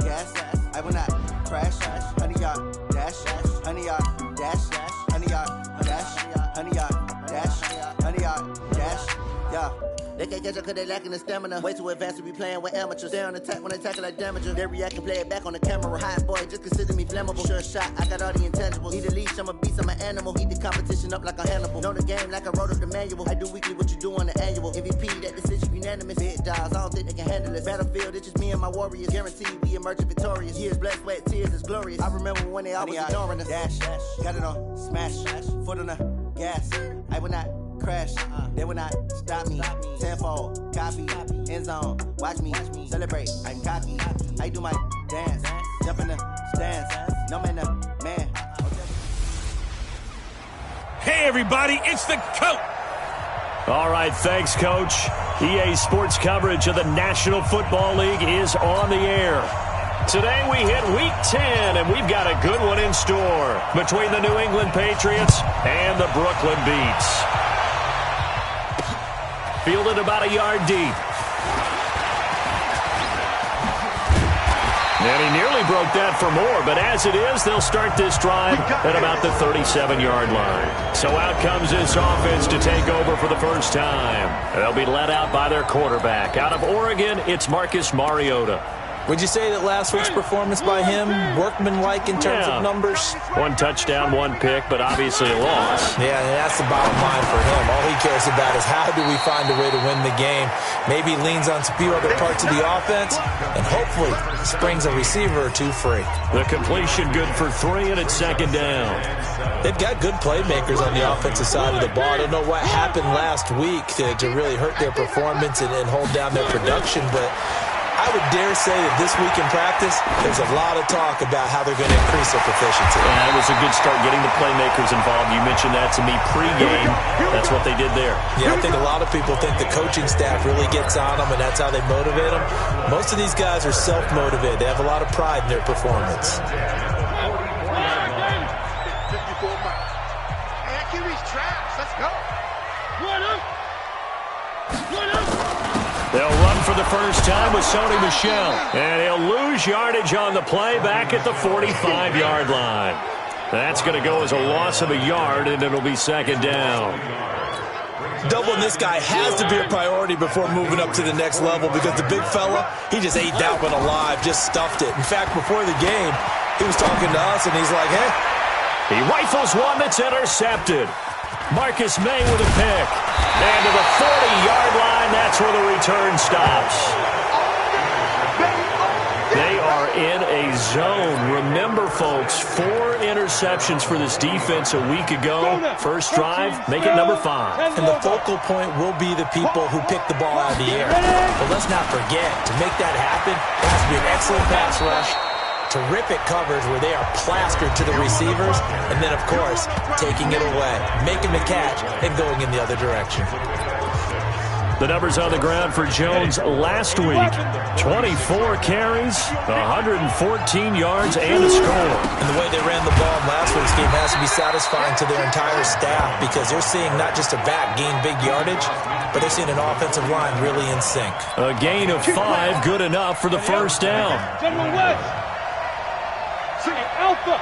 gas. I will not crash. 100 yard dash. 100 yard dash. 100 yard dash. 100 yard dash. 100 yard dash. Yeah. They can't catch up cause they lacking the stamina. Way too advanced to be playing with amateurs. They on attack when they tackle like damager. They react and play it back on the camera. Hot boy, just consider me flammable. Sure shot, I got all the intangibles. Need a leash, I'm a beast, I'm an animal. Heat the competition up like a Hannibal. Know the game like I wrote up the manual. I do weekly what you do on the annual. MVP, that decision unanimous. Big dogs, I don't think they can handle it. Battlefield, it's just me and my warriors. Guaranteed we emerging victorious. Years, blood, sweat, tears, it's glorious. I remember when they always ignoring us. Dash, got it on, smash, foot on the gas. I will not crash, they will not stop me. Tenfold, copy, end zone, watch me celebrate. I'm cocky, I do my dance, jump in the stands, no man, the man. Hey everybody, it's the coach. All right, thanks, Coach. EA Sports coverage of the National Football League is on the air. Today we hit Week 10, and we've got a good one in store between the New England Patriots and the Brooklyn Beats. Fielded about a yard deep. And he nearly broke that for more, but as it is, they'll start this drive at about the 37-yard line. So out comes this offense to take over for the first time. They'll be led out by their quarterback. Out of Oregon, it's Marcus Mariota. Would you say that last week's performance by him, workmanlike in terms of numbers? One touchdown, one pick, but obviously a loss. Yeah, and that's the bottom line for him. All he cares about is how do we find a way to win the game. Maybe he leans on a few other parts of the offense, and hopefully springs a receiver or two free. The completion good for 3, and it's second down. They've got good playmakers on the offensive side of the ball. I don't know what happened last week to really hurt their performance and hold down their production, but I would dare say that this week in practice, there's a lot of talk about how they're going to increase their proficiency. Yeah, it was a good start getting the playmakers involved. You mentioned that to me pregame. That's what they did there. Yeah, I think a lot of people think the coaching staff really gets on them, and that's how they motivate them. Most of these guys are self-motivated. They have a lot of pride in their performance. They'll run for the first time with Sony Michel. And he'll lose yardage on the play back at the 45-yard line. That's going to go as a loss of a yard, and it'll be second down. Doubling this guy has to be a priority before moving up to the next level because the big fella, he just ate that one alive, just stuffed it. In fact, before the game, he was talking to us, and he's like, hey. He rifles one that's intercepted. Marcus May with a pick. And to the 40-yard line, that's where the return stops. They are in a zone. Remember, folks, 4 interceptions for this defense a week ago. First drive, make it number 5. And the focal point will be the people who pick the ball out of the air. But let's not forget, to make that happen, it has to be an excellent pass rush, terrific coverage where they are plastered to the receivers, and then, of course, taking it away, making the catch, and going in the other direction. The numbers on the ground for Jones last week, 24 carries, 114 yards, and a score. And the way they ran the ball in last week's game has to be satisfying to their entire staff because they're seeing not just a back gain big yardage, but they're seeing an offensive line really in sync. A gain of 5, good enough for the first down. Gentlemen, West. Alpha.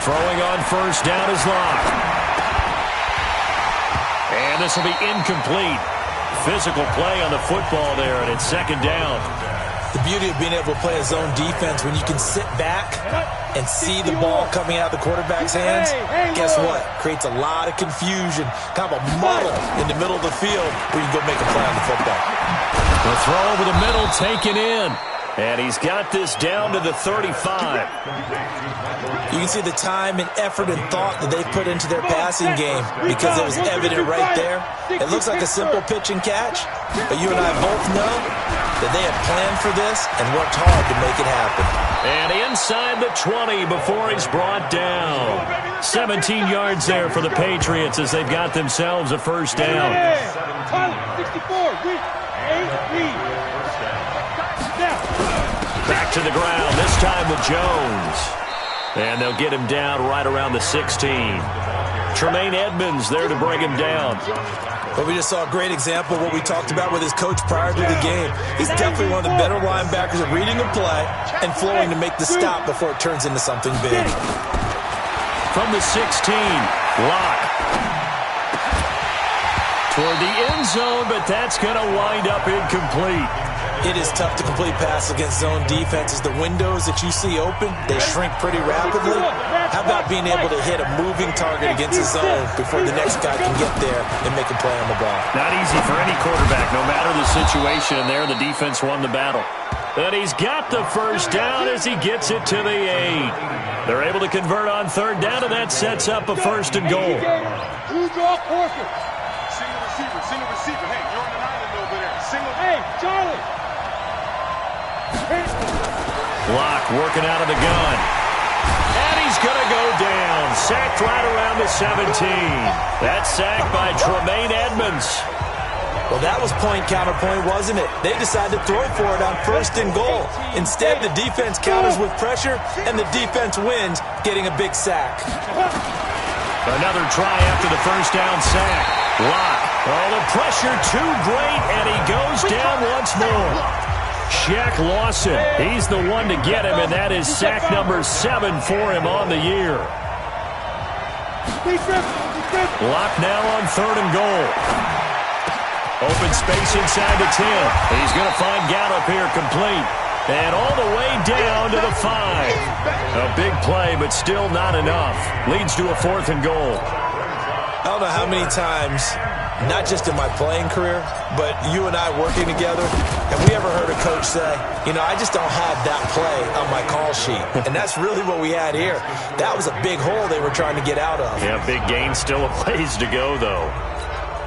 Throwing on first down is Locke. And this will be incomplete. Physical play on the football there, and it's second down. The beauty of being able to play a zone defense when you can sit back and see the ball coming out of the quarterback's hands, guess what? Creates a lot of confusion, kind of a muddle in the middle of the field where you can go make a play on the football. The throw over the middle taken in. And he's got this down to the 35. You can see the time and effort and thought that they put into their passing game because it was evident right there. It looks like a simple pitch and catch, but you and I both know that they had planned for this and worked hard to make it happen. And inside the 20 before he's brought down. 17 yards there for the Patriots as they've got themselves a first down. 64, read. Back to the ground, this time with Jones. And they'll get him down right around the 16. Tremaine Edmonds there to bring him down. But we just saw a great example of what we talked about with his coach prior to the game. He's definitely one of the better linebackers at reading the play and flowing to make the stop before it turns into something big. From the 16, Locke. Toward the end zone, but that's going to wind up incomplete. It is tough to complete passes against zone defenses. The windows that you see open, they shrink pretty rapidly. How about being able to hit a moving target against a zone before the next guy can get there and make a play on the ball? Not easy for any quarterback, no matter the situation. And there, the defense won the battle. And he's got the first down as he gets it to the 8. They're able to convert on third down, and that sets up a 1st and goal. Single receiver. Hey, you're on an island over there. Hey, Charlie. Locke working out of the gun. And he's going to go down. Sacked right around the 17. That's sacked by Tremaine Edmonds. Well, that was point counterpoint, wasn't it? They decided to throw for it on 1st and goal. Instead, the defense counters with pressure, and the defense wins, getting a big sack. Another try after the first down sack. Locke. Oh, the pressure too great, and he goes down once more. Shaq Lawson, he's the one to get him, and that is sack number 7 for him on the year. Locke now on 3rd and goal. Open space inside the 10. He's going to find Gallup here complete. And all the way down to the 5. A big play, but still not enough. Leads to a 4th and goal. I don't know how many times, not just in my playing career, but you and I working together, have we ever heard a coach say, you know, I just don't have that play on my call sheet. And that's really what we had here. That was a big hole they were trying to get out of. Yeah, big gain, still a ways to go, though.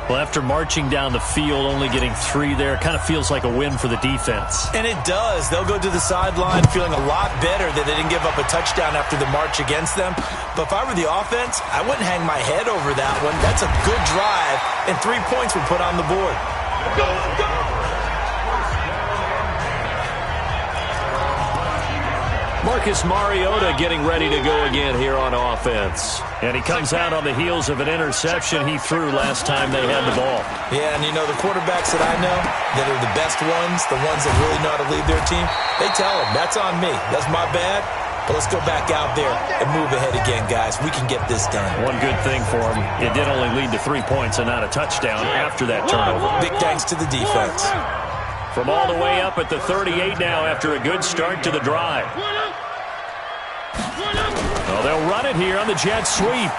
Well, after marching down the field, only getting 3 there, kind of feels like a win for the defense. And it does. They'll go to the sideline feeling a lot better that they didn't give up a touchdown after the march against them. But if I were the offense, I wouldn't hang my head over that one. That's a good drive, and 3 points were put on the board. Go! Marcus Mariota getting ready to go again here on offense. And he comes out on the heels of an interception he threw last time they had the ball. Yeah, and you know, the quarterbacks that I know that are the best ones, the ones that really know how to lead their team, they tell them, that's on me. That's my bad. But let's go back out there and move ahead again, guys. We can get this done. One good thing for him, it did only lead to 3 points and not a touchdown after that turnover. Big thanks to the defense. From all the way up at the 38 now after a good start to the drive. Well, they'll run it here on the jet sweep.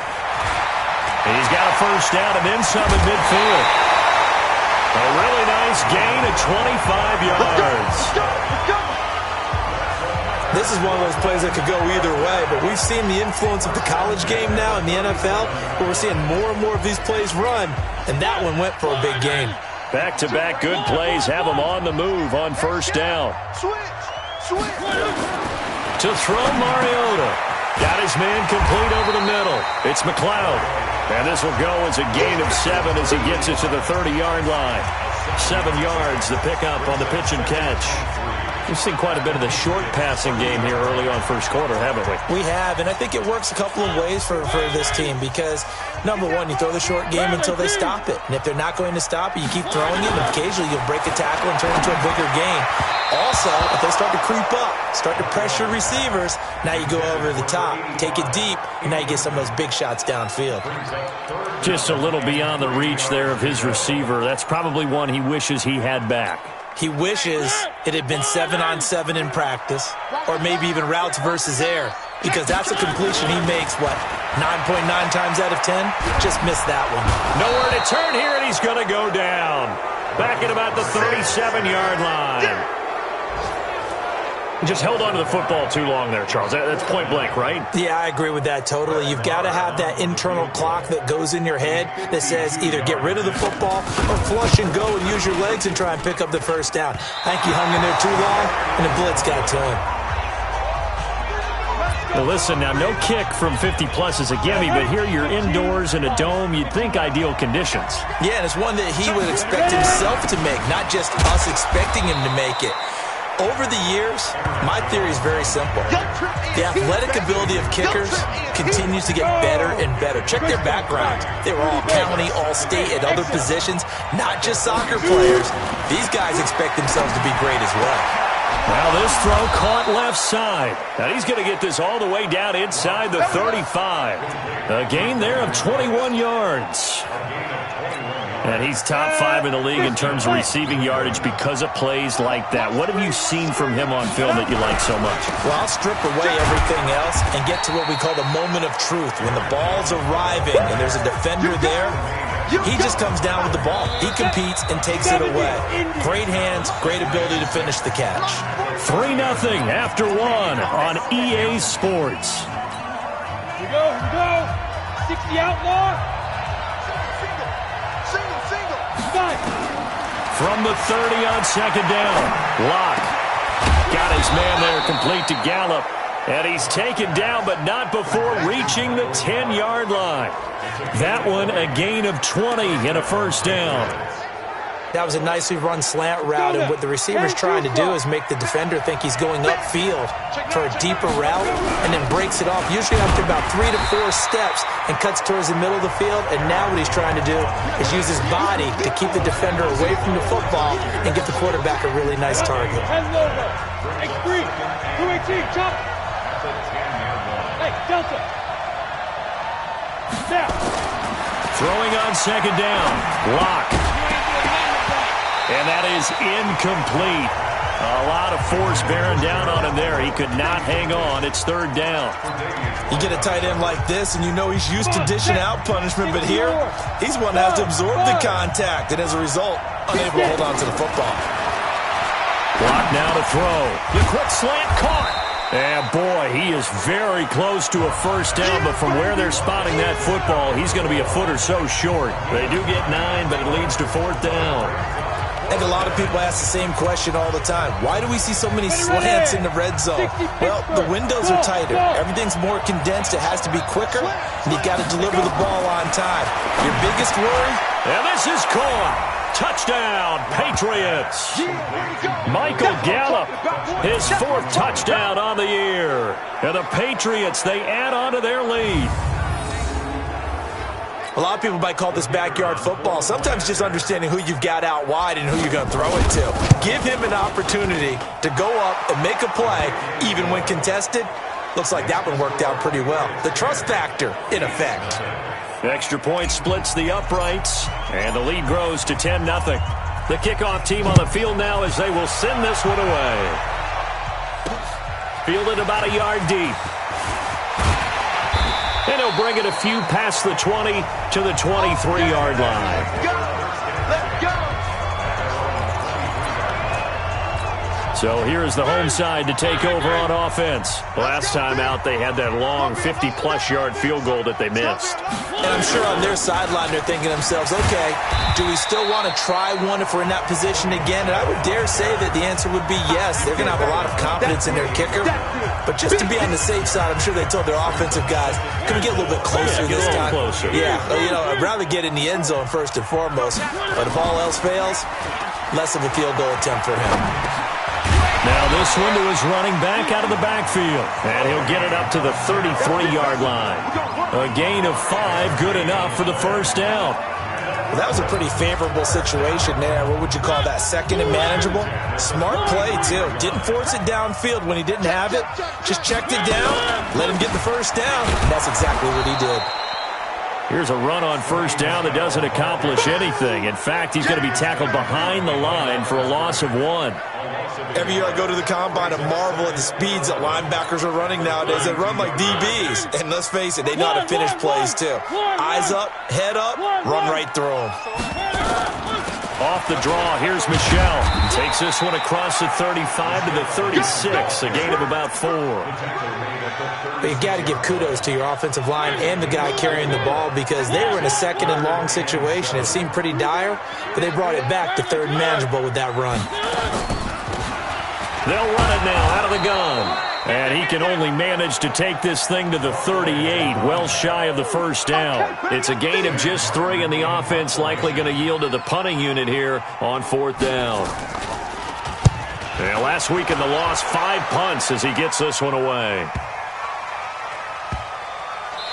He's got a first down and then some in midfield. A really nice gain of 25 yards. This is one of those plays that could go either way, but we've seen the influence of the college game now in the NFL, where we're seeing more and more of these plays run, and that one went for a big gain. Back-to-back good plays have him on the move on first down. To throw Mariota. Got his man complete over the middle. It's McLeod. And this will go as a gain of 7 as he gets it to the 30-yard line. 7 yards, the pickup on the pitch and catch. We've seen quite a bit of the short passing game here early on first quarter, haven't we? We have, and I think it works a couple of ways for this team because, number one, you throw the short game until they stop it. And if they're not going to stop it, you keep throwing it, and occasionally you'll break a tackle and turn it into a bigger gain. Also, if they start to creep up, start to pressure receivers, now you go over the top, take it deep, and now you get some of those big shots downfield. Just a little beyond the reach there of his receiver. That's probably one he wishes he had back. He wishes it had been 7-on-7 in practice, or maybe even routes versus air, because that's a completion he makes, 9.9 times out of 10? Just missed that one. Nowhere to turn here, and he's going to go down. Back at about the 37-yard line. He just held on to the football too long there, Charles. That's point blank, right? Yeah, I agree with that totally. You've got to have that internal clock that goes in your head that says either get rid of the football or flush and go and use your legs and try and pick up the first down. I think he hung in there too long, and the blitz got to him. Well, listen, now, no kick from 50-plus is a gimme, but here you're indoors in a dome. You'd think ideal conditions. Yeah, and it's one that he would expect himself to make, not just us expecting him to make it. Over the years, my theory is very simple. The athletic ability of kickers continues to get better and better. Check their backgrounds. They were all county, all state, at other positions, not just soccer players. These guys expect themselves to be great as well. Well, this throw caught left side. And he's going to get this all the way down inside the 35. A gain there of 21 yards. And he's top 5 in the league in terms of receiving yardage because of plays like that. What have you seen from him on film that you like so much? Well, I'll strip away everything else and get to what we call the moment of truth. When the ball's arriving and there's a defender there, he just comes down with the ball. He competes and takes it away. Great hands, great ability to finish the catch. 3-0 after 1 on EA Sports. Here we go. 60 outlaw. From the 30 on second down, Locke got his man there complete to Gallup. And he's taken down, but not before reaching the 10-yard line. That one a gain of 20 and a first down. That was a nicely run slant route, and what the receiver's trying to do is make the defender think he's going upfield for a deeper route and then breaks it off, usually after about 3 to 4 steps, and cuts towards the middle of the field. And now what he's trying to do is use his body to keep the defender away from the football and get the quarterback a really nice target. X3, 218, chop. Hey, Delta. Now. Throwing on second down, Locke. And that is incomplete. A lot of force bearing down on him there. He could not hang on. It's third down. You get a tight end like this, and you know he's used to dishing out punishment, but here, he's one that has to absorb the contact, and as a result, unable to hold on to the football. Block now to throw. The quick slant caught. And boy, he is very close to a first down, but from where they're spotting that football, he's going to be a foot or so short. They do get 9, but it leads to fourth down. I think a lot of people ask the same question all the time. Why do we see so many slants in the red zone? Well, the windows are tighter. Everything's more condensed. It has to be quicker, and you got to deliver the ball on time. Your biggest worry? And this is caught. Touchdown, Patriots. Michael Gallup, his 4th touchdown on the year. And the Patriots, they add on to their lead. A lot of people might call this backyard football. Sometimes just understanding who you've got out wide and who you're going to throw it to. Give him an opportunity to go up and make a play, even when contested. Looks like that one worked out pretty well. The trust factor in effect. Extra point splits the uprights, and the lead grows to 10-0. The kickoff team on the field now as they will send this one away. Fielded about a yard deep. And he'll bring it a few past the 20 to the 23-yard line. So here's the home side to take over on offense. Last time out, they had that long 50-plus-yard field goal that they missed. And I'm sure on their sideline, they're thinking to themselves, okay, do we still want to try one if we're in that position again? And I would dare say that the answer would be yes. They're going to have a lot of confidence in their kicker. But just to be on the safe side, I'm sure they told their offensive guys, can we get a little bit closer this time? Closer. Yeah, you know, I'd rather get in the end zone first and foremost. But if all else fails, less of a field goal attempt for him. Now this one to his running back out of the backfield. And he'll get it up to the 33-yard line. A gain of 5, good enough for the first down. Well, that was a pretty favorable situation there. What would you call that? Second and manageable? Smart play, too. Didn't force it downfield when he didn't have it. Just checked it down, let him get the first down. That's exactly what he did. Here's a run on first down that doesn't accomplish anything. In fact, he's going to be tackled behind the line for a loss of 1. Every year I go to the combine and marvel at the speeds that linebackers are running nowadays. They run like DBs. And let's face it, they know how to finish plays too. Eyes up, head up, run right through them. Off the draw, here's Michelle. Takes this one across the 35 to the 36, a gain of about 4. But you've got to give kudos to your offensive line and the guy carrying the ball because they were in a second and long situation. It seemed pretty dire, but they brought it back to third and manageable with that run. They'll run it now out of the gun. And he can only manage to take this thing to the 38, well shy of the first down. It's a gain of just 3, and the offense likely going to yield to the punting unit here on 4th down. And last week in the loss, 5 punts as he gets this one away.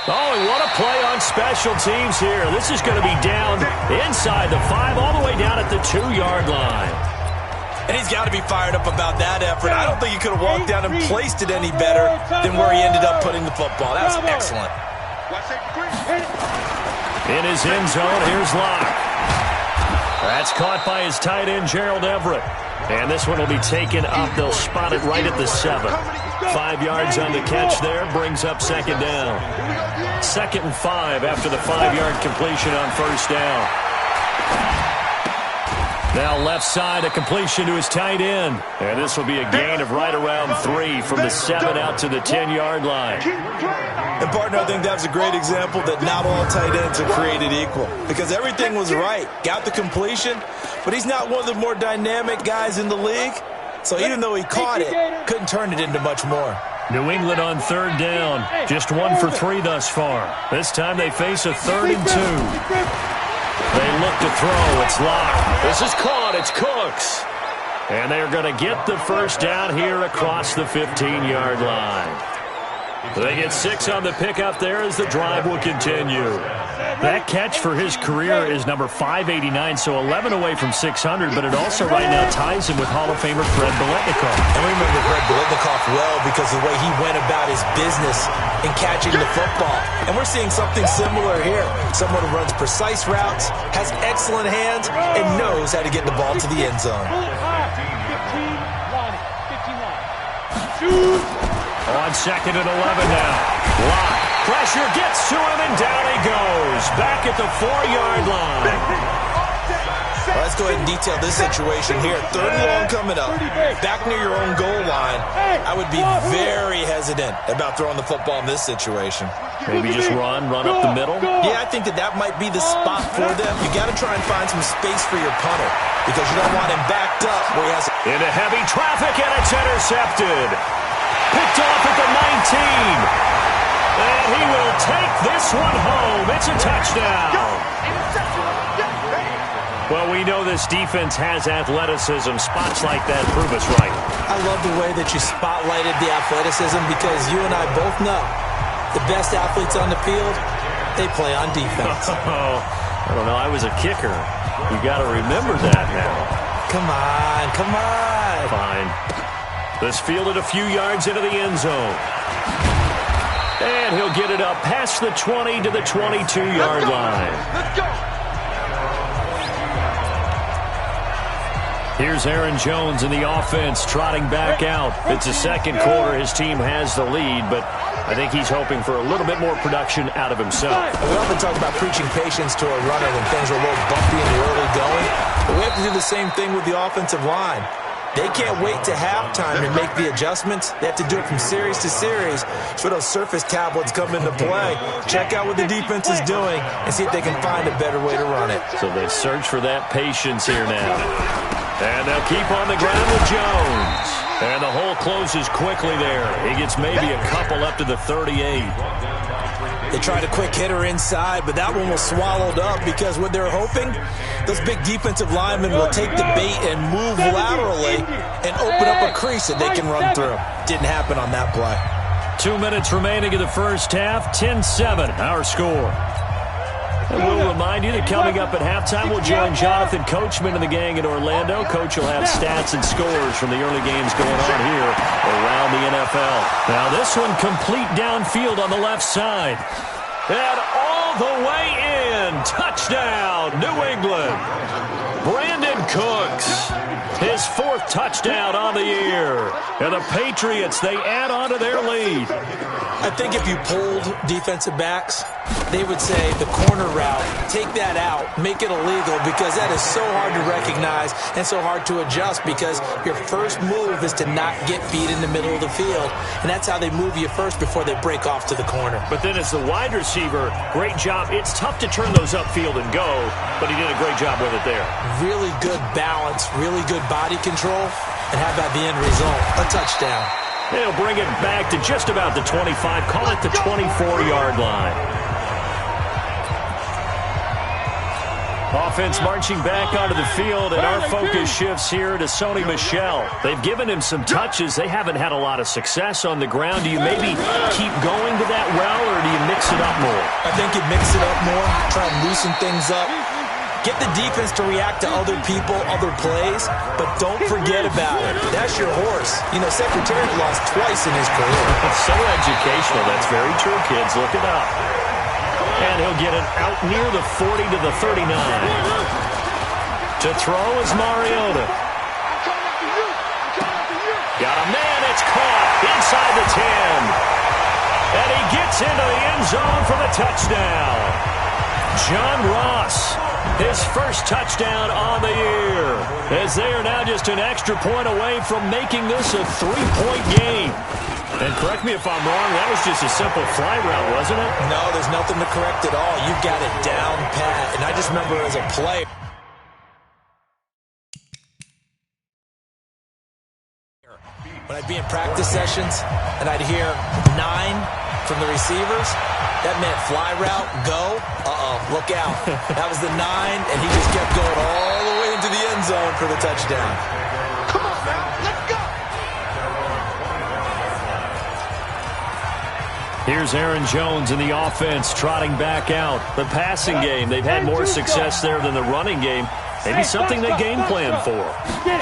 Oh, and what a play on special teams here. This is going to be down inside the 5, all the way down at the 2-yard line. And he's got to be fired up about that effort. I don't think he could have walked down and placed it any better than where he ended up putting the football. That was excellent. In his end zone, here's Locke. That's caught by his tight end, Gerald Everett. And this one will be taken up. They'll spot it right at the 7. 5 yards on the catch there. Brings up second down. 2nd and 5 after the 5-yard completion on first down. Now left side, a completion to his tight end. And this will be a gain of right around 3 from the 7 out to the 10-yard line. And, partner, I think that was a great example that not all tight ends are created equal. Because everything was right. Got the completion, but he's not one of the more dynamic guys in the league. So even though he caught it, couldn't turn it into much more. New England on 3rd down. Just 1 for 3 thus far. This time they face a 3rd and 2. They look to throw. It's Locke. This is caught. It's Cooks. And they're going to get the first down here across the 15-yard line. They get 6 on the pickup there as the drive will continue. That catch for his career is number 589, so 11 away from 600, but it also right now ties him with Hall of Famer Fred Biletnikoff. And we remember Fred Biletnikoff well because of the way he went about his business in catching the football. And we're seeing something similar here. Someone who runs precise routes, has excellent hands, and knows how to get the ball to the end zone. 15 line. On 2nd and 11 now. Locke. Pressure gets to him, and down he goes. Back at the 4-yard line. Well, let's go ahead and detail this situation here. 3rd and long coming up. Back near your own goal line. I would be very hesitant about throwing the football in this situation. Maybe just run up the middle? Yeah, I think that might be the spot for them. You got to try and find some space for your punter because you don't want him backed up where he has... Into heavy traffic, and it's intercepted. Picked off at the 19. And he will take this one home. It's a touchdown. Well, we know this defense has athleticism. Spots like that prove us right. I love the way that you spotlighted the athleticism because you and I both know the best athletes on the field, they play on defense. Oh, I don't know. I was a kicker. You got to remember that now. Come on. Fine. This fielded a few yards into the end zone. And he'll get it up past the 20 to the 22-yard line. Let's go. Here's Aaron Jones in the offense trotting back out. It's the 2nd quarter. His team has the lead, but I think he's hoping for a little bit more production out of himself. We often talk about preaching patience to a runner when things are a little bumpy in the early going, but we have to do the same thing with the offensive line. They can't wait to halftime to make the adjustments. They have to do it from series to series. So those surface tablets come into play. Check out what the defense is doing and see if they can find a better way to run it. So they search for that patience here now. And they'll keep on the ground with Jones. And the hole closes quickly there. He gets maybe a couple up to the 38. They tried a quick hitter inside, but that one was swallowed up because what they're hoping, those big defensive linemen will take the bait and move laterally and open up a crease that they can run through. Didn't happen on that play. 2 minutes remaining in the first half. 10-7, our score. And we'll remind you that coming up at halftime, we'll join Jonathan Coachman and the gang in Orlando. Coach will have stats and scores from the early games going on here around the NFL. Now this one complete downfield on the left side. And all the way in. Touchdown, New England. Brandon Cooks. His 4th touchdown on the year. And the Patriots, they add on to their lead. I think if you polled defensive backs, they would say the corner route, take that out, make it illegal because that is so hard to recognize and so hard to adjust because your first move is to not get beat in the middle of the field. And that's how they move you first before they break off to the corner. But then as the wide receiver, great job. It's tough to turn those upfield and go, but he did a great job with it there. Really good balance, really good body control. And how about the end result? A touchdown. They'll bring it back to just about the 25, call it the 24-yard line. Offense marching back onto the field, and our focus shifts here to Sony Michel. They've given him some touches. They haven't had a lot of success on the ground. Do you maybe keep going to that well, or do you mix it up more? I think you mix it up more, try and loosen things up. Get the defense to react to other people, other plays, but don't forget about it. That's your horse. You know, Secretariat lost twice in his career. It's so educational. That's very true, kids. Look it up. And he'll get it out near the 40 to the 39. To throw is Mariota. Got a man. It's caught inside the 10. And he gets into the end zone for the touchdown. John Ross, his first touchdown on the year, as they are now just an extra point away from making this a 3-point game. And correct me if I'm wrong, that was just a simple fly route, wasn't it? No, there's nothing to correct at all. You got it down pat. And I just remember as a player, when I'd be in practice sessions and I'd hear 9 from the receivers, that meant fly route, go, look out. That was the 9, and he just kept going all the way into the end zone for the touchdown. Come on, man, let's go. Here's Aaron Jones in the offense trotting back out. The passing game, they've had more success there than the running game. Maybe something they game plan for.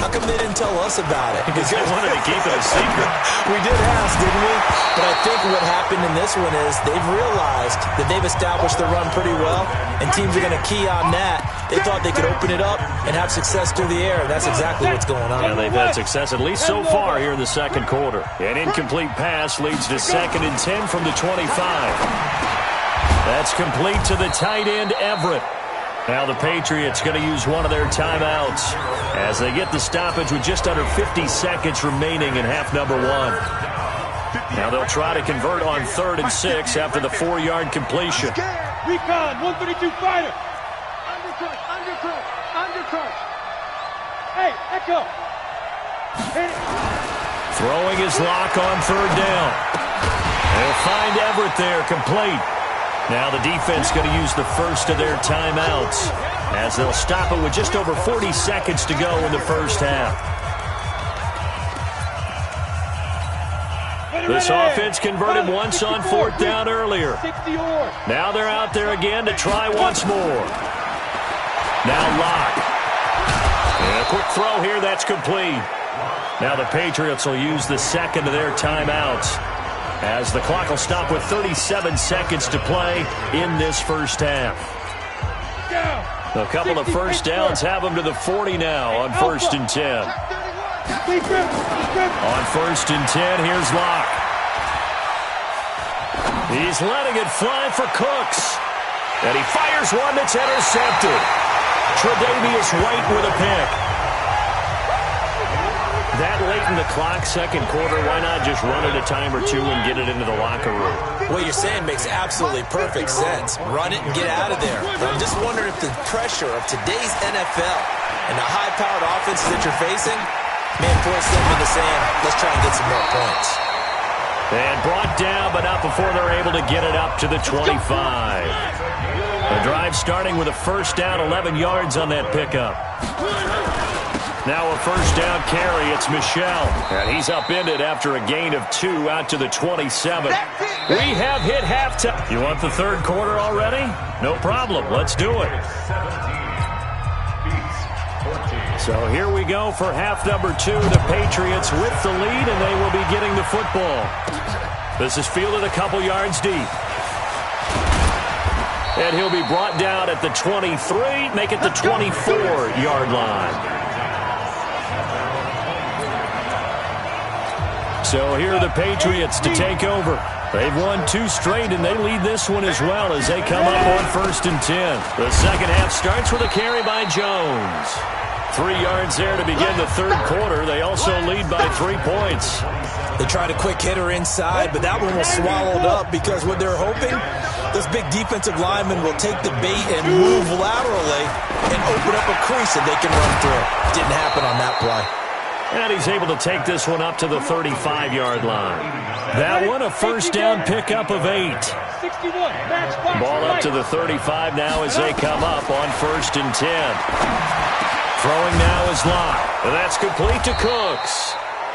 How come they didn't tell us about it? Because they wanted to keep it a secret. We did ask, didn't we? But I think what happened in this one is they've realized that they've established the run pretty well, and teams are going to key on that. They thought they could open it up and have success through the air, and that's exactly what's going on. And they've had success, at least so far, here in the second quarter. An incomplete pass leads to 2nd and 10 from the 25. That's complete to the tight end, Everett. Now the Patriots going to use one of their timeouts as they get the stoppage with just under 50 seconds remaining in half number 1. Now they'll try to convert on 3rd and 6 after the 4-yard completion. Recon, 132 fighter. Undercut. Hey, Echo. Throwing his lock on 3rd down. They'll find Everett there, complete. Now the defense going to use the first of their timeouts as they'll stop it with just over 40 seconds to go in the first half. This offense converted once on 4th down earlier. Now they're out there again to try once more. Now Locke. And a quick throw here, that's complete. Now the Patriots will use the second of their timeouts, as the clock will stop with 37 seconds to play in this first half. A couple of first downs have them to the 40 now on 1st and 10. On 1st and 10, here's Locke. He's letting it fly for Cooks. And he fires one that's intercepted. Tre'Davious White with a pick. That late in the clock, second quarter, why not just run it a time or two and get it into the locker room? What you're saying makes absolutely perfect sense. Run it and get out of there. But I'm just wondering if the pressure of today's NFL and the high-powered offenses that you're facing, man, points them in the sand. Let's try and get some more points. And brought down, but not before they're able to get it up to the 25. The drive starting with a first down, 11 yards on that pickup. Now a first down carry, it's Michel. And he's upended after a gain of 2 out to the 27. We have hit halftime. You want the third quarter already? No problem. Let's do it. So here we go for half number 2. The Patriots with the lead, and they will be getting the football. This is fielded a couple yards deep. And he'll be brought down at the 23, make it the 24-yard line. So here are the Patriots to take over. They've won 2 straight, and they lead this one as well as they come up on 1st and 10. The second half starts with a carry by Jones. 3 yards there to begin the third quarter. They also lead by 3 points. They tried a quick hitter inside, but that one was swallowed up because what they're hoping, those big defensive linemen will take the bait and move laterally and open up a crease that they can run through. Didn't happen on that play. And he's able to take this one up to the 35-yard line. That one a first down pickup of 8. Ball up to the 35 now as they come up on 1st and 10. Throwing now is Locke. That's complete to Cooks.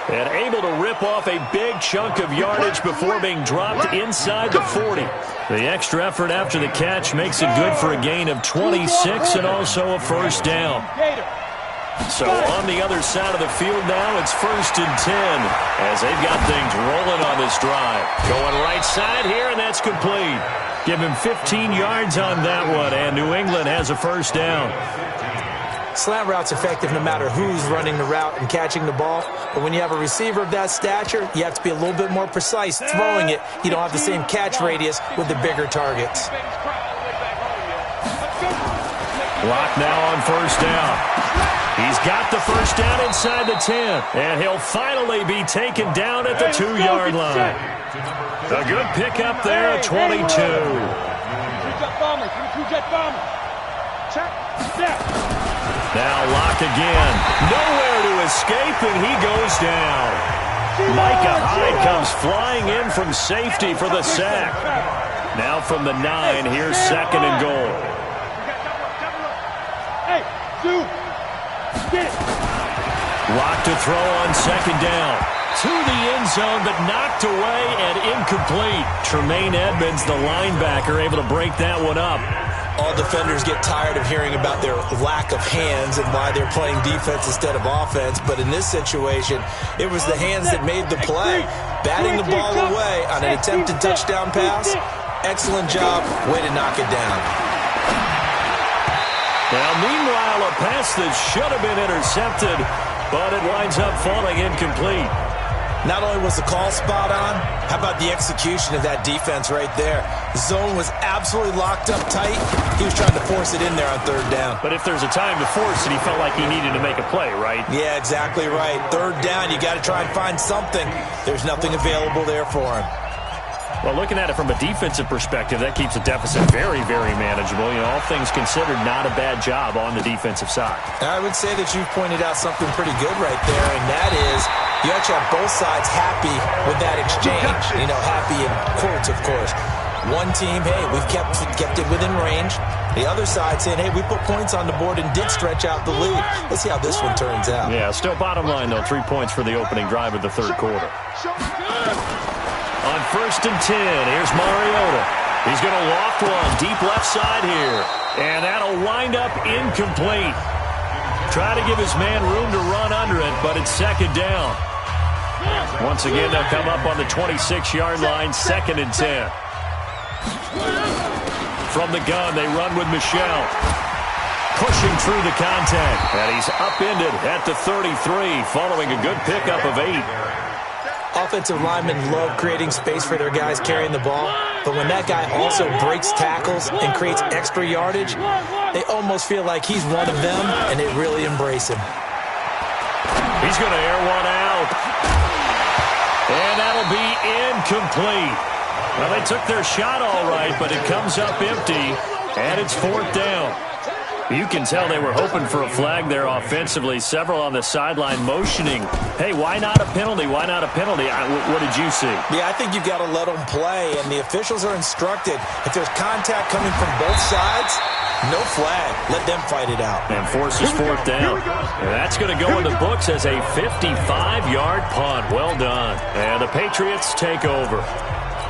And able to rip off a big chunk of yardage before being dropped inside the 40. The extra effort after the catch makes it good for a gain of 26 and also a first down. So on the other side of the field now, it's 1st and 10 as they've got things rolling on this drive. Going right side here, and that's complete. Give him 15 yards on that one, and New England has a first down. Slant route's effective no matter who's running the route and catching the ball. But when you have a receiver of that stature, you have to be a little bit more precise throwing it. You don't have the same catch radius with the bigger targets. Locke now on first down. He's got the first down inside the 10, and he'll finally be taken down at the 2-yard line. A good pickup there at 22. Now Locke again. Nowhere to escape, and he goes down. Micah Hyde comes flying in from safety for the sack. Now from the 9, here's 2nd and goal. Locke to throw on 2nd down. To the end zone, but knocked away and incomplete. Tremaine Edmonds, the linebacker, able to break that one up. All defenders get tired of hearing about their lack of hands and why they're playing defense instead of offense. But in this situation, it was the hands that made the play. Batting the ball away on an attempted touchdown pass. Excellent job. Way to knock it down. Now, meanwhile, a pass that should have been intercepted, but it winds up falling incomplete. Not only was the call spot on, how about the execution of that defense right there? The zone was absolutely locked up tight. He was trying to force it in there on 3rd down. But if there's a time to force it, he felt like he needed to make a play, right? Yeah, exactly right. 3rd down, you got to try and find something. There's nothing available there for him. Well, looking at it from a defensive perspective, that keeps the deficit very, very manageable. You know, all things considered, not a bad job on the defensive side. I would say that you've pointed out something pretty good right there, and that is you actually have both sides happy with that exchange. You know, happy in quotes, of course. One team, hey, we've kept it within range. The other side saying, hey, we put points on the board and did stretch out the lead. Let's see how this one turns out. Yeah, still bottom line, though, 3 points for the opening drive of the 3rd quarter. On 1st and 10, here's Mariota. He's going to loft one deep left side here. And that'll wind up incomplete. Try to give his man room to run under it, but it's 2nd down. Once again, they'll come up on the 26-yard line, 2nd and 10. From the gun, they run with Michel. Pushing through the contact. And he's upended at the 33, following a good pickup of 8. Offensive linemen love creating space for their guys carrying the ball, but when that guy also breaks tackles and creates extra yardage, they almost feel like he's one of them, and they really embrace him. He's going to air one out. And that'll be incomplete. Well, they took their shot all right, but it comes up empty, and it's 4th down. You can tell they were hoping for a flag there offensively. Several on the sideline motioning, hey, why not a penalty? Why not a penalty? What did you see? Yeah, I think you've got to let them play, and the officials are instructed. If there's contact coming from both sides, no flag. Let them fight it out. And forces 4th down. And that's going to go in the books as a 55-yard punt. Well done. And the Patriots take over.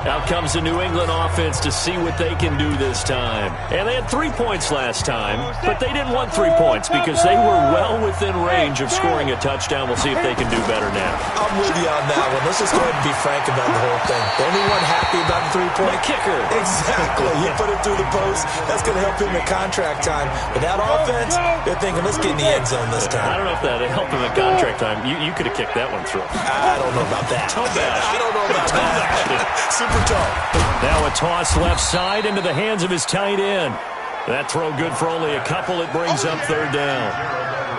Out comes the New England offense to see what they can do this time. And they had 3 points last time, but they didn't want 3 points because they were well within range of scoring a touchdown. We'll see if they can do better now. I'm with you on that one. Let's just go ahead and be frank about the whole thing. The only one happy about the 3-point kicker. Exactly. You put it through the post. That's going to help him in contract time. But that offense, they're thinking, let's get in the end zone this time. I don't know if that helped him in contract time. You could have kicked that one through. I don't know about that. I don't know about that. Super tall. Now a toss left side into the hands of his tight end. That throw good for only a couple. It brings up 3rd down.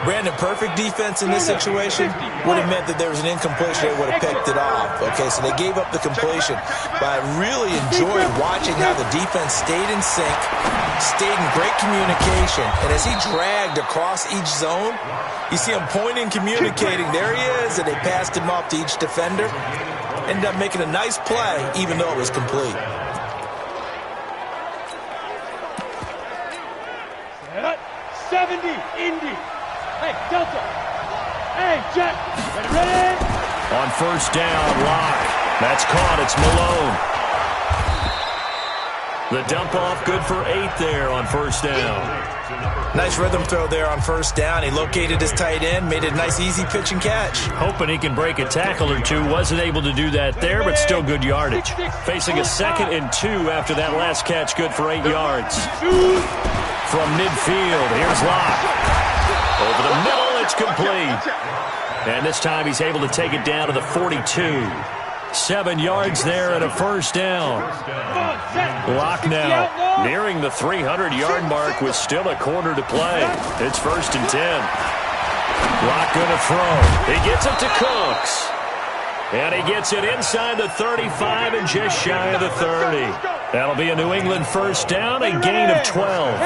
Brandon, perfect defense in this situation would have meant that there was an incompletion. They would have picked it off. Okay, so they gave up the completion. But I really enjoyed watching how the defense stayed in sync, stayed in great communication. And as he dragged across each zone, you see him pointing, communicating. There he is, and they passed him off to each defender. Ended up making a nice play, even though it was complete. 70, Indy. Hey, Delta. Hey, Jet. Ready? On first down, Locke. That's caught. It's Malone. The dump off, good for 8 there on first down. Nice rhythm throw there on first down. He located his tight end, made it a nice, easy pitch and catch. Hoping he can break a tackle or two. Wasn't able to do that there, but still good yardage. Facing a 2nd and 2 after that last catch, good for 8 yards. From midfield, here's Locke. Over the middle, it's complete. And this time he's able to take it down to the 42. 7 yards there and a first down. Locke now nearing the 300-yard mark with still a quarter to play. It's 1st and 10. Locke going to throw. He gets it to Cooks. And he gets it inside the 35 and just shy of the 30. That'll be a New England first down, a gain of 12.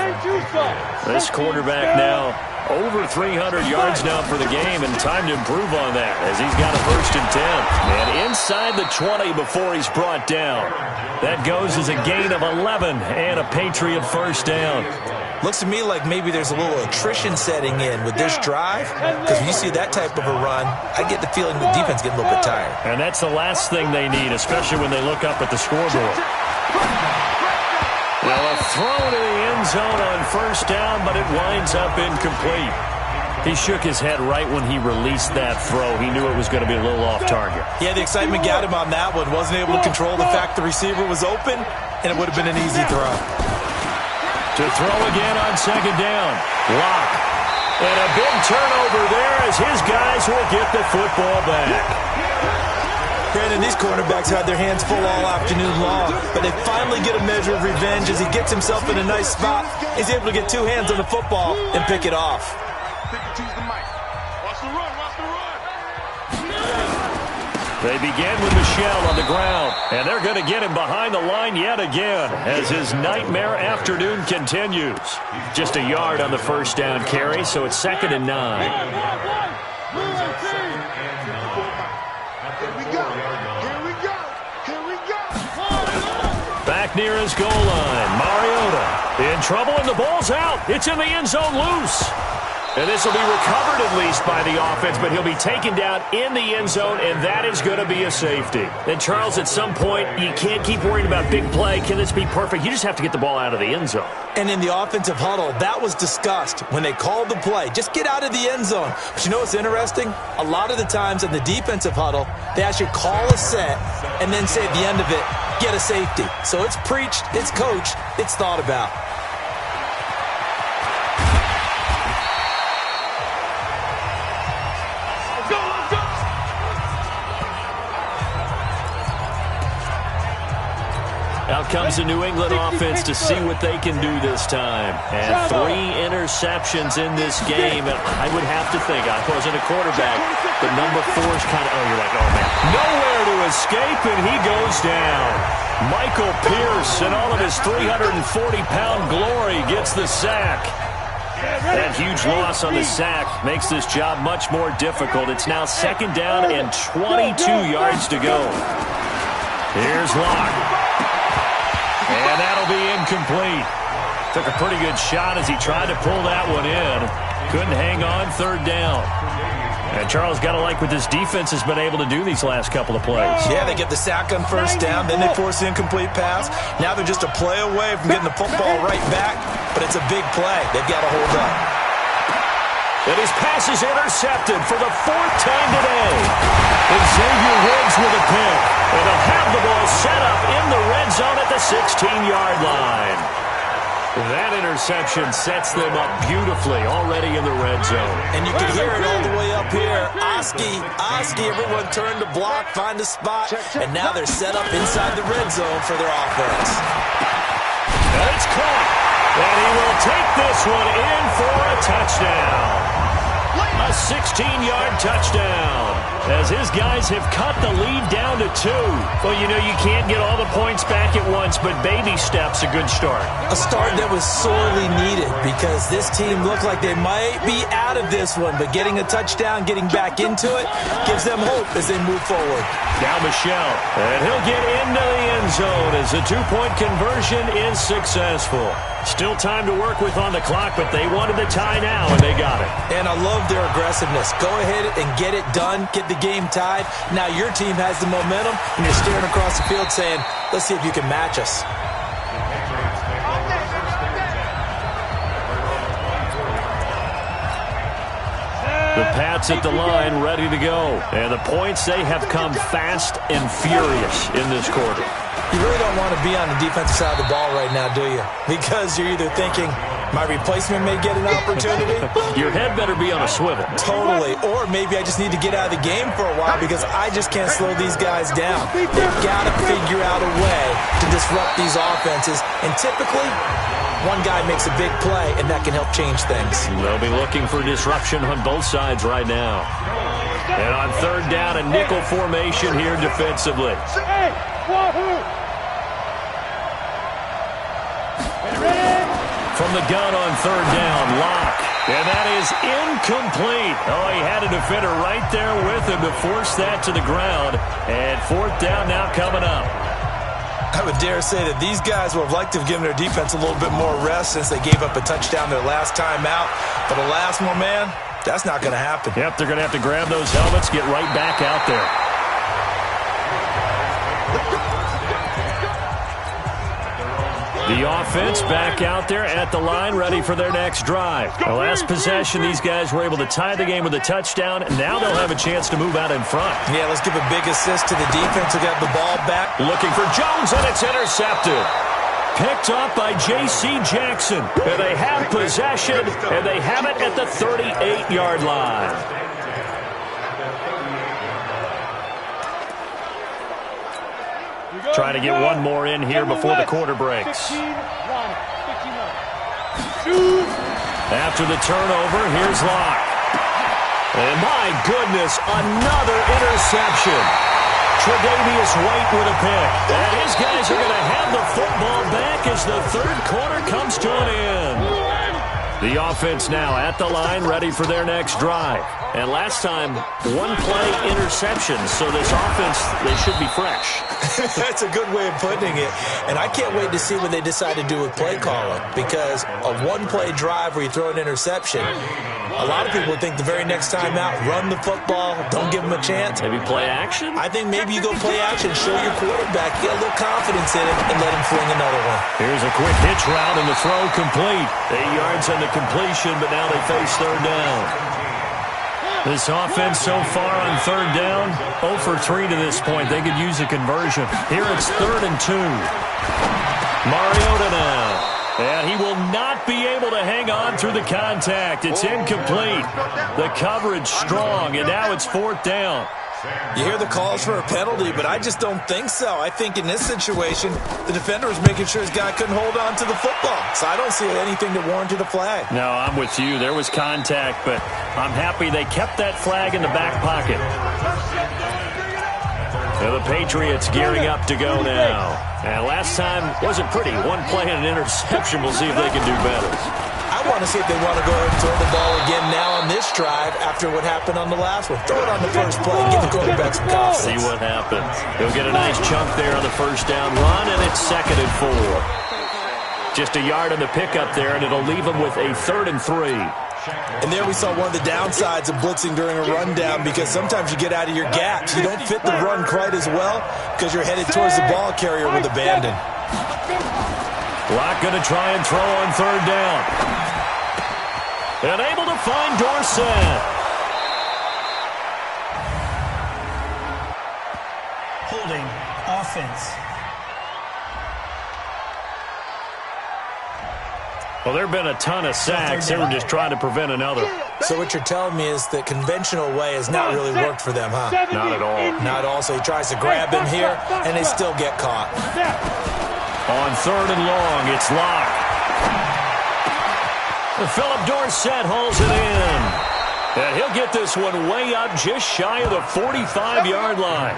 This quarterback now over 300 yards now for the game, and time to improve on that as he's got a 1st and 10. And inside the 20 before he's brought down. That goes as a gain of 11 and a Patriot first down. Looks to me like maybe there's a little attrition setting in with this drive, because when you see that type of a run, I get the feeling the defense getting a little bit tired. And that's the last thing they need, especially when they look up at the scoreboard. Now a throw to the end zone on first down, but it winds up incomplete. He shook his head right when he released that throw. He knew it was going to be a little off target. Yeah, the excitement got him on that one. Wasn't able to control the fact the receiver was open, and it would have been an easy throw. To throw again on 2nd down. Locke. And a big turnover there as his guys will get the football back. Brandon, these cornerbacks had their hands full all afternoon long, but they finally get a measure of revenge as he gets himself in a nice spot. He's able to get 2 hands on the football and pick it off. Watch the run, watch the run. They begin with Michelle on the ground, and they're going to get him behind the line yet again as his nightmare afternoon continues. Just a yard on the first down carry, so it's 2nd and 9. Back near his goal line, Mariota in trouble, and the ball's out. It's in the end zone loose. And this will be recovered at least by the offense, but he'll be taken down in the end zone, and that is going to be a safety. And, Charles, at some point, you can't keep worrying about big play. Can this be perfect? You just have to get the ball out of the end zone. And in the offensive huddle, that was discussed when they called the play. Just get out of the end zone. But you know what's interesting? A lot of the times in the defensive huddle, they actually call a set and then say at the end of it, get a safety. So it's preached, it's coached, it's thought about. Out comes the New England offense to see what they can do this time. And 3 interceptions in this game. And I would have to think, I wasn't a quarterback, but number 4 is kind of, you're like, oh, man. Nowhere to escape, and he goes down. Michael Pierce, in all of his 340-pound glory, gets the sack. That huge loss on the sack makes this job much more difficult. It's now 2nd down and 22 yards to go. Here's Locke. And that'll be incomplete. Took a pretty good shot as he tried to pull that one in. Couldn't hang on 3rd down. And Charles, got to like what this defense has been able to do these last couple of plays. Yeah, they get the sack on first down, then they force the incomplete pass. Now they're just a play away from getting the football right back, but it's a big play. They've got to hold up. And his pass is intercepted for the 4th time today. And Xavier Woods with a pick. And they'll have the ball set up in the red zone at the 16-yard line. That interception sets them up beautifully already in the red zone. And you can hear it all the way up here. Oski, everyone turned to block, find a spot, and now they're set up inside the red zone for their offense. And it's caught. And he will take this one in for a touchdown. A 16-yard touchdown as his guys have cut the lead down to 2. Well, you know, you can't get all the points back at once, but baby steps a good start. A start that was sorely needed because this team looked like they might be out of this one, but getting a touchdown, getting back into it, gives them hope as they move forward. Now Michelle, and he'll get into the end zone as the two-point conversion is successful. Still time to work with on the clock, but they wanted the tie now, and they got it. And I love their aggressiveness. Go ahead and get it done, get the game tied. Now your team has the momentum, and you're staring across the field saying, let's see if you can match us. The Pats at the line, ready to go. And the points, they have come fast and furious in this quarter. You really don't want to be on the defensive side of the ball right now, do you? Because you're either thinking, my replacement may get an opportunity. Your head better be on a swivel. Totally. Or maybe I just need to get out of the game for a while because I just can't slow these guys down. They've got to figure out a way to disrupt these offenses. And typically, one guy makes a big play, and that can help change things. They'll be looking for disruption on both sides right now. And on third down, a nickel formation here defensively. From the gun on third down, Locke. And that is incomplete. Oh, he had a defender right there with him to force that to the ground. And fourth down now coming up. I would dare say that these guys would have liked to have given their defense a little bit more rest since they gave up a touchdown their last time out. But alas, my man, that's not going to happen. Yep, they're going to have to grab those helmets, get right back out there. The offense back out there at the line, ready for their next drive. The last possession, these guys were able to tie the game with a touchdown, and now they'll have a chance to move out in front. Yeah, let's give a big assist to the defense who got the ball back. Looking for Jones, and it's intercepted. Picked up by J.C. Jackson. And they have possession, and they have it at the 38-yard line. Trying to get one more in here before the quarter breaks. After the turnover, here's Locke. And my goodness, another interception. Tre'Davious White with a pick. And his guys are going to have the football back as the third quarter comes to an end. The offense now at the line, ready for their next drive. And last time, one play interception, so this offense, they should be fresh. That's a good way of putting it. And I can't wait to see what they decide to do with play calling, because a one-play drive where you throw an interception, a lot of people would think the very next time out, run the football, don't give them a chance. Maybe play action? I think maybe you go play action, show your quarterback, get a little confidence in him, and let him fling another one. Here's a quick hitch route, and the throw complete. 8 yards on the completion, but now they face third down. This offense so far on third down, 0 for 3 to this point. They could use a conversion. Here it's 3rd and 2. Mariota now. And he will not be able to hang on through the contact. It's incomplete. The coverage strong, and now it's 4th down. You hear the calls for a penalty, but I just don't think so. I think in this situation, the defender was making sure his guy couldn't hold on to the football. So I don't see anything that warranted a flag. No, I'm with you. There was contact, but I'm happy they kept that flag in the back pocket. So the Patriots gearing up to go now. And last time wasn't pretty. One play and an interception. We'll see if they can do better. I want to see if they want to go ahead and throw the ball again now on this drive after what happened on the last one. Throw it on the first play and give the quarterback some confidence. See what happens. He'll get a nice chunk there on the first down run, and it's 2nd and 4. Just a yard on the pickup there, and it'll leave him with a 3rd and 3. And there we saw one of the downsides of blitzing during a rundown, because sometimes you get out of your gaps. You don't fit the run quite as well because you're headed towards the ball carrier with abandon. Locke going to try and throw on third down. And able to find Dorsett. Holding offense. Well, there have been a ton of sacks. They were just trying to prevent another. So what you're telling me is the conventional way has not really worked for them, huh? Not at all. Not at all. So he tries to grab him here, and they still get caught. On 3rd and long, it's Locke. Philip Dorsett hauls it in. And he'll get this one way up just shy of the 45-yard line.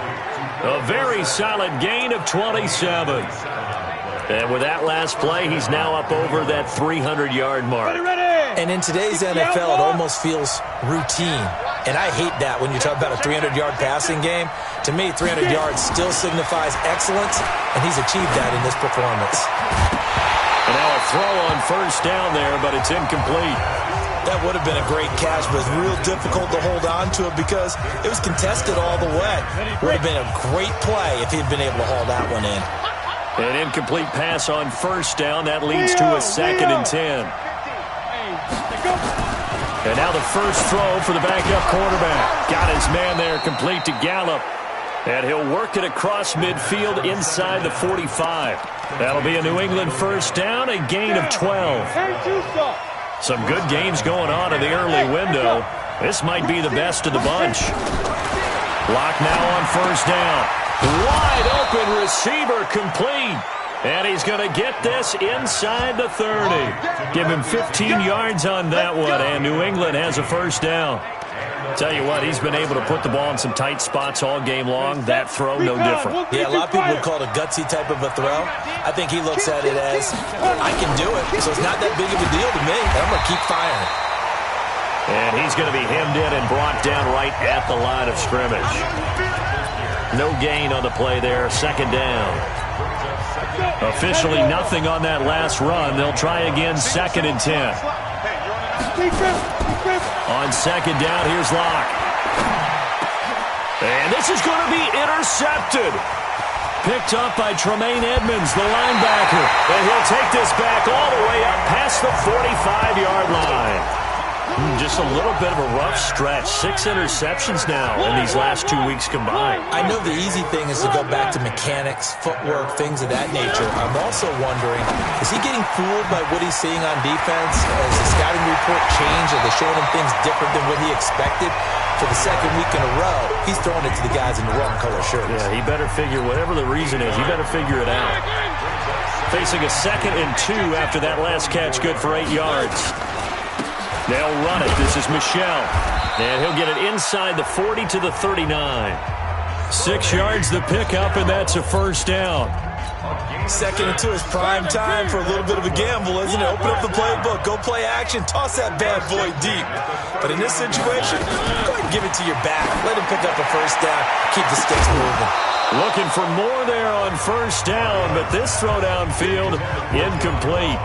A very solid gain of 27. And with that last play, he's now up over that 300-yard mark. And in today's NFL, it almost feels routine. And I hate that when you talk about a 300-yard passing game. To me, 300 yards still signifies excellence, and he's achieved that in this performance. And now a throw on first down there, but it's incomplete. That would have been a great catch, but it's real difficult to hold on to it because it was contested all the way. Would have been a great play if he'd been able to haul that one in. An incomplete pass on first down. That leads to a 2nd and 10. And now the first throw for the backup quarterback. Got his man there, complete to Gallup. And he'll work it across midfield inside the 45. That'll be a New England first down, a gain of 12. Some good games going on in the early window. This might be the best of the bunch. Lock now on first down. Wide open receiver, complete. And he's going to get this inside the 30. Give him 15 yards on that one, and New England has a first down. Tell you what, he's been able to put the ball in some tight spots all game long. That throw, no different. Yeah, a lot of people would call it a gutsy type of a throw. I think he looks at it as, I can do it, so it's not that big of a deal to me. I'm going to keep firing. And he's going to be hemmed in and brought down right at the line of scrimmage. No gain on the play there, 2nd down. Officially nothing on that last run. They'll try again, 2nd and 10. On 2nd down, here's Locke. And this is going to be intercepted. Picked up by Tremaine Edmonds, the linebacker. And he'll take this back all the way up past the 45-yard line. Just a little bit of a rough stretch. 6 interceptions now in these last 2 weeks combined. I know the easy thing is to go back to mechanics, footwork, things of that nature. I'm also wondering, is he getting fooled by what he's seeing on defense? Has the scouting report changed? Are they showing him things different than what he expected? For the 2nd week in a row, he's throwing it to the guys in the wrong color shirts. Yeah, he better figure, whatever the reason is, he better figure it out. Facing a 2nd and 2 after that last catch, good for 8 yards. They'll run it. This is Michel. And he'll get it inside the 40 to the 39. 6 yards the pickup, and that's a first down. 2nd and 2 is prime time for a little bit of a gamble, isn't it? Open up the playbook, go play action, toss that bad boy deep. But in this situation, go ahead and give it to your back. Let him pick up a first down. Keep the sticks moving. Looking for more there on first down, but this throw downfield, incomplete.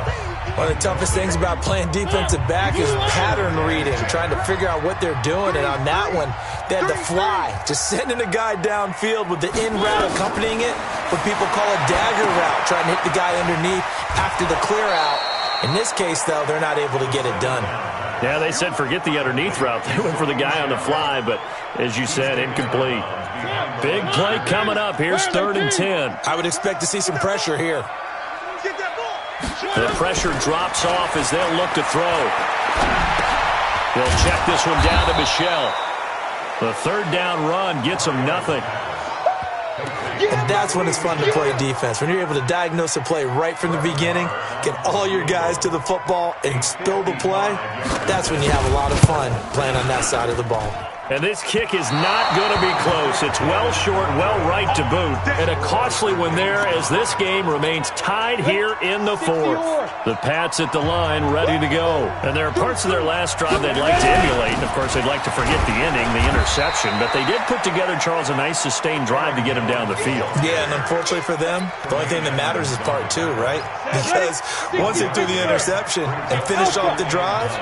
One of the toughest things about playing defensive back is pattern reading, trying to figure out what they're doing. And on that one, they had to fly, just sending a guy downfield with the in route accompanying it, what people call a dagger route, trying to hit the guy underneath after the clear out. In this case, though, they're not able to get it done. Yeah, they said forget the underneath route. They went for the guy on the fly, but as you said, incomplete. Big play coming up. Here's 3rd and 10. I would expect to see some pressure here. The pressure drops off as they'll look to throw. They'll check this one down to Michel. The 3rd down run gets them nothing. And that's when it's fun to play defense. When you're able to diagnose a play right from the beginning, get all your guys to the football and spill the play, that's when you have a lot of fun playing on that side of the ball. And this kick is not going to be close. It's well short, well right to boot. And a costly one there as this game remains tied here in the 4th. The Pats at the line ready to go. And there are parts of their last drive they'd like to emulate. And, of course, they'd like to forget the inning, the interception. But they did put together, Charles, a nice sustained drive to get him down the field. Yeah, and unfortunately for them, the only thing that matters is part 2, right? Because once they threw the interception and finished off the drive,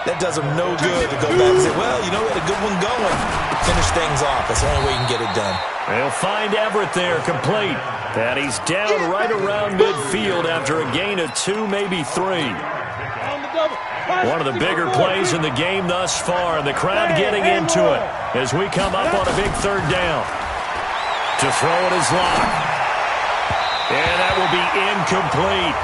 that does them no good to go back and say, well, you know, we had a good one going. Finish things off. That's the only way you can get it done. They'll find Everett there, complete. And he's down right around midfield after a gain of 2, maybe 3. One of the bigger plays in the game thus far, and the crowd getting into it as we come up on a big 3rd down. To throw it is Locke. And that will be incomplete.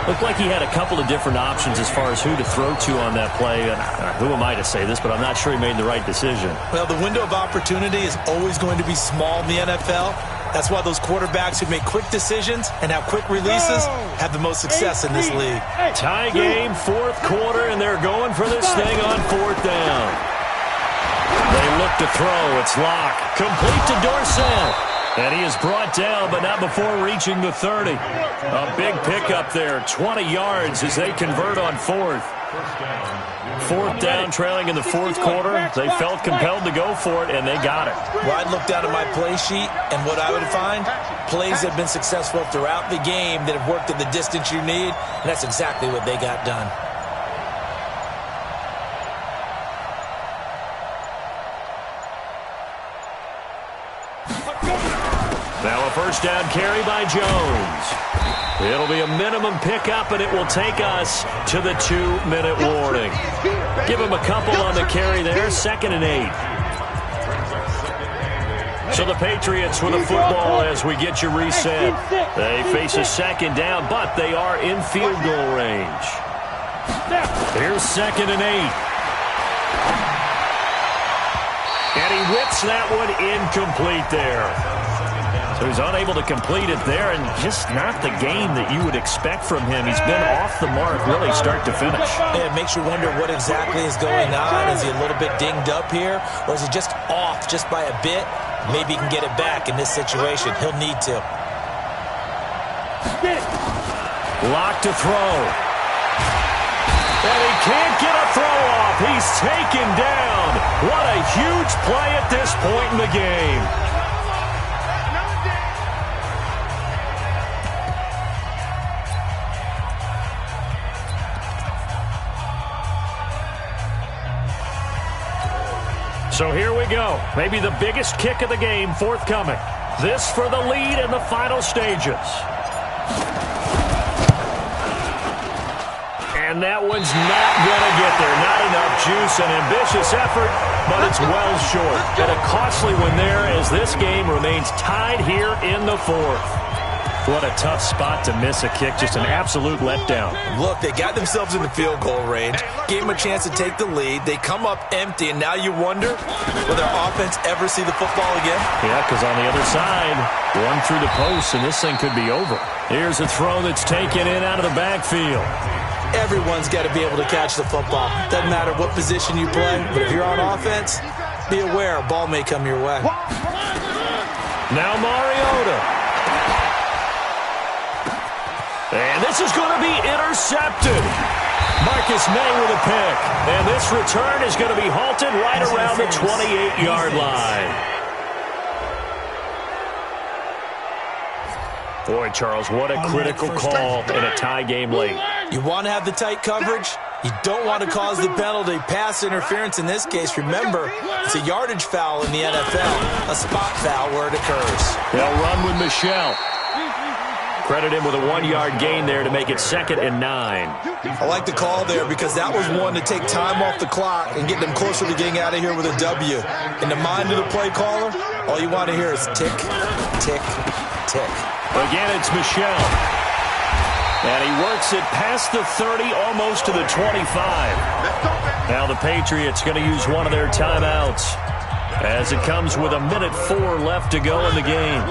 Looked like he had a couple of different options as far as who to throw to on that play. And who am I to say this, but I'm not sure he made the right decision. Well, the window of opportunity is always going to be small in the NFL. That's why those quarterbacks who make quick decisions and have quick releases have the most success in this league. Tie game, fourth quarter, and they're going for this thing on fourth down. They look to throw. It's Locke. Complete to Dorsett. And he is brought down, but not before reaching the 30. A big pickup there, 20 yards as they convert on fourth. Fourth down, trailing in the fourth quarter. They felt compelled to go for it, and they got it. Well, I'd look down at my play sheet, and what I would find, plays that have been successful throughout the game that have worked at the distance you need, and that's exactly what they got done. Now a first down carry by Jones. It'll be a minimum pickup, and it will take us to the 2-minute warning. Give him a couple on the carry there, 2nd and 8. So the Patriots with the football as we get you reset. They face a second down, but they are in field goal range. Here's 2nd and 8. And he whips that one incomplete there. So he's unable to complete it there, and just not the game that you would expect from him. He's been off the mark really start to finish. Yeah, it makes you wonder what exactly is going on. Is he a little bit dinged up here, or is he just off just by a bit? Maybe he can get it back in this situation. He'll need to. Lock to throw. And he can't get a throw off. He's taken down. What a huge play at this point in the game. So here we go. Maybe the biggest kick of the game forthcoming. This for the lead in the final stages. And that one's not going to get there. Not enough juice. An ambitious effort, but it's well short. And a costly one there as this game remains tied here in the fourth. What a tough spot to miss a kick. Just an absolute letdown. Look, they got themselves in the field goal range, gave them a chance to take the lead. They come up empty, and now you wonder, will their offense ever see the football again? Yeah, because on the other side, one through the post, and this thing could be over. Here's a throw that's taken in out of the backfield. Everyone's got to be able to catch the football. Doesn't matter what position you play, but if you're on offense, be aware a ball may come your way. Now Mariota. And this is going to be intercepted. Marcus May with a pick. And this return is going to be halted right around the 28-yard line. Boy, Charles, what a critical call in a tie game late. You want to have the tight coverage. You don't want to cause the penalty. Pass interference in this case. Remember, it's a yardage foul in the NFL. A spot foul where it occurs. They'll run with Michelle. Credit him with a 1-yard gain there to make it 2nd and 9. I like the call there because that was one to take time off the clock and get them closer to getting out of here with a W. In the mind of the play caller, all you want to hear is tick, tick, tick. Again, it's Michelle. And he works it past the 30, almost to the 25. Now the Patriots going to use one of their timeouts as it comes with 1:04 left to go in the game.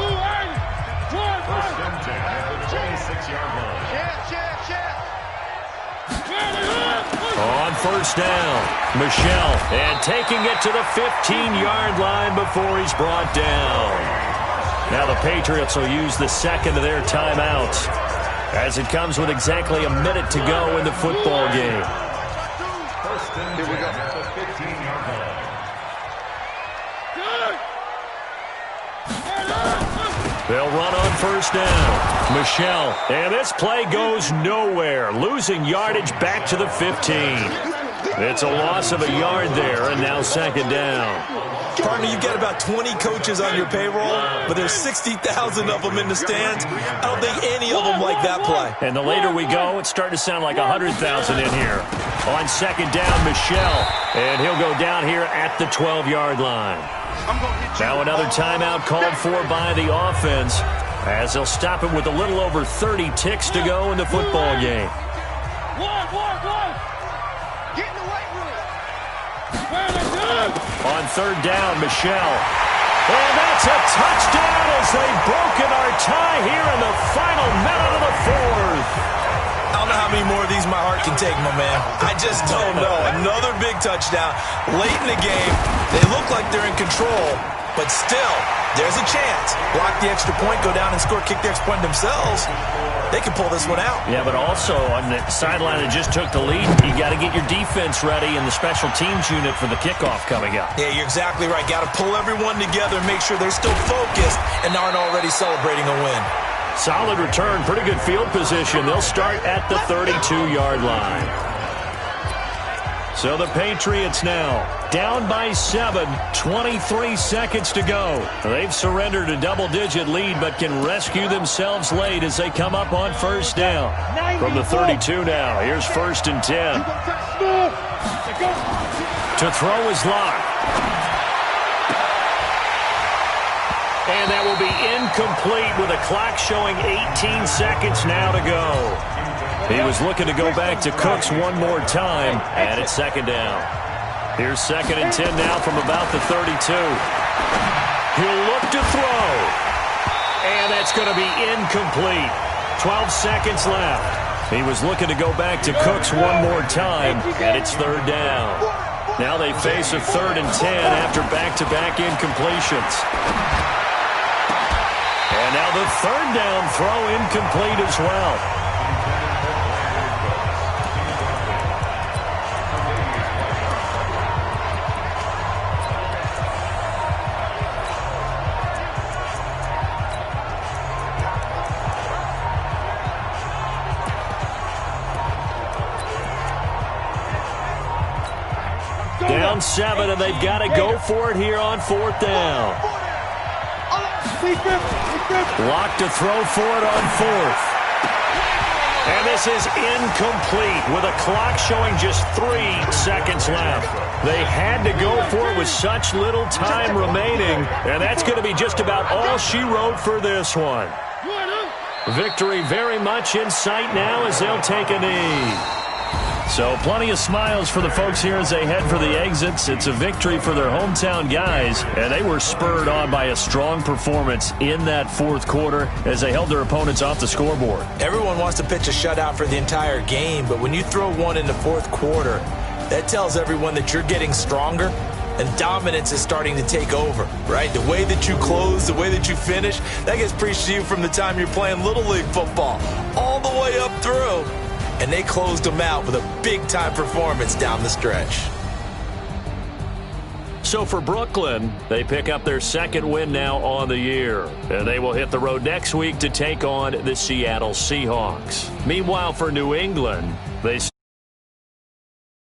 On first down, Michelle, and taking it to the 15-yard line before he's brought down. Now the Patriots will use the second of their timeouts as it comes with exactly a minute to go in the football game. Here we go. They'll run on first down. Michelle, and this play goes nowhere, losing yardage back to the 15. It's a loss of a yard there, and now 2nd down. Partner, you've got about 20 coaches on your payroll, but there's 60,000 of them in the stands. I don't think any of them like that play. And the later we go, it's starting to sound like 100,000 in here. On 2nd down, Michelle, and he'll go down here at the 12-yard line. Now another timeout called for by the offense as they'll stop it with a little over 30 ticks to go in the football game. Get in the weight room. On 3rd down, Michelle. And that's a touchdown as they've broken our tie here in the final minute of the fourth. I don't know how many more of these my heart can take, my man. I just don't know. Another big touchdown. Late in the game, they look like they're in control, but still, there's a chance. Block the extra point, go down and score, kick the extra point themselves. They can pull this one out. Yeah, but also on the sideline that just took the lead, you got to get your defense ready in the special teams unit for the kickoff coming up. Yeah, you're exactly right. Got to pull everyone together and make sure they're still focused and aren't already celebrating a win. Solid return, pretty good field position. They'll start at the 32-yard line. So the Patriots now down by 7, 23 seconds to go. They've surrendered a double-digit lead but can rescue themselves late as they come up on first down. From the 32 now, here's 1st and 10. To throw is Locke. And that will be incomplete with a clock showing 18 seconds now to go. He was looking to go back to Cooks one more time, and it's 2nd down. Here's 2nd and 10 now from about the 32. He'll look to throw. And that's going to be incomplete. 12 seconds left. He was looking to go back to Cooks one more time, and it's 3rd down. Now they face a 3rd and 10 after back-to-back incompletions. And now the 3rd down throw incomplete as well. Down 7, and they've got to go for it here on 4th down. Lock to throw for it on 4th. And this is incomplete with a clock showing just 3 seconds left. They had to go for it with such little time remaining, and that's going to be just about all she wrote for this one. Victory very much in sight now as they'll take a knee. So plenty of smiles for the folks here as they head for the exits. It's a victory for their hometown guys, and they were spurred on by a strong performance in that 4th quarter as they held their opponents off the scoreboard. Everyone wants to pitch a shutout for the entire game, but when you throw one in the 4th quarter, that tells everyone that you're getting stronger and dominance is starting to take over, right? The way that you close, the way that you finish, that gets preached to you from the time you're playing Little League football all the way up through. And they closed them out with a big-time performance down the stretch. So for Brooklyn, they pick up their 2nd win now on the year. And they will hit the road next week to take on the Seattle Seahawks. Meanwhile, for New England, they